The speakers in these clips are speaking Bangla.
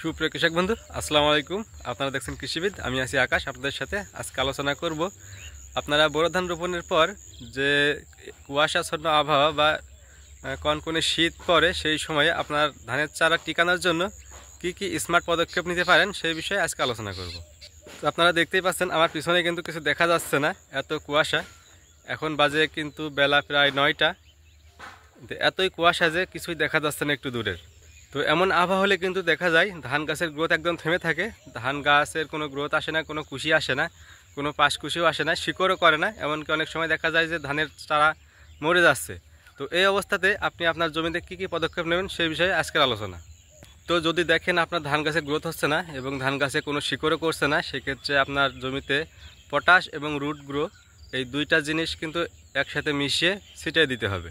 সুপ্রিয় কৃষক বন্ধু, আসসালামু আলাইকুম। আপনারা দেখছেন কৃষিবিদ, আমি আছি আকাশ। আপনাদের সাথে আজকে আলোচনা করব আপনারা বোরো ধান রোপণের পর যে কুয়াশাচ্ছন্ন আবহাওয়া বা কনকনে শীত পড়ে, সেই সময়ে আপনার ধানের চারা টিকানোর জন্য কি কি স্মার্ট পদক্ষেপ নিতে পারেন সেই বিষয়ে আজকে আলোচনা করব। তো আপনারা দেখতেই পাচ্ছেন আমার পিছনে কিন্তু কিছু দেখা যাচ্ছে না, এত কুয়াশা। এখন বাজে কিন্তু বেলা প্রায় 9টা। এতই কুয়াশা যে কিছুই দেখা যাচ্ছে না একটু দূরের। তো এমন আবহাওয়া হলে কিন্তু দেখা যায় ধান গাছের গ্রোথ একদম থেমে থাকে। ধান গাছের কোনো গ্রোথ আসে না, কোনো কুশি আসে না, কোনো পাশকুশিও আসে না, শিকড়ও করে না। এমনকি অনেক সময় দেখা যায় যে ধানের চারা মরে যাচ্ছে। তো এই অবস্থাতে আপনি আপনার জমিতে কী কী পদক্ষেপ নেবেন সেই বিষয়ে আজকের আলোচনা। তো যদি দেখেন আপনার ধান গাছের গ্রোথ হচ্ছে না এবং ধান গাছে কোনো শিকড়ও করছে না, সেক্ষেত্রে আপনার জমিতে পটাশ এবং রুট গ্রো এই দুইটা জিনিস কিন্তু একসাথে মিশিয়ে ছিটিয়ে দিতে হবে।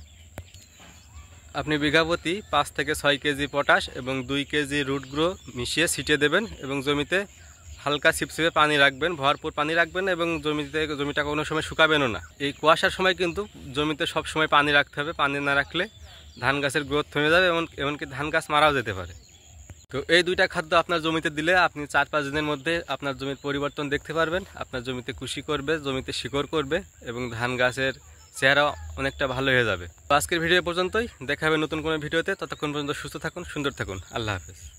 আপনি বিঘা প্রতি 5 থেকে 6 কেজি পটাশ এবং 2 কেজি রুট গ্রো মিশিয়ে ছিটিয়ে দেবেন এবং জমিতে হালকা ছিপছিপে পানি রাখবেন, ভরপুর পানি রাখবেন এবং জমিটা কোনো সময় শুকাবেনও না। এই কুয়াশার সময় কিন্তু জমিতে সব সময় পানি রাখতে হবে। পানি না রাখলে ধান গাছের গ্রোথ থেমে যাবে, এমনকি ধান গাছ মারাও যেতে পারে। তো এই দুইটা খাদ্য আপনার জমিতে দিলে আপনি 4-5 দিনের মধ্যে আপনার জমির পরিবর্তন দেখতে পারবেন। আপনার জমিতে কুশি করবে, জমিতে শিকড় করবে এবং ধান গাছের চেহারা অনেকটা ভালো হয়ে যাবে। তো আজকের ভিডিও পর্যন্তই, দেখা হবে নতুন কোনো ভিডিওতে। ততক্ষণ পর্যন্ত সুস্থ থাকুন, সুন্দর থাকুন। আল্লাহ হাফেজ।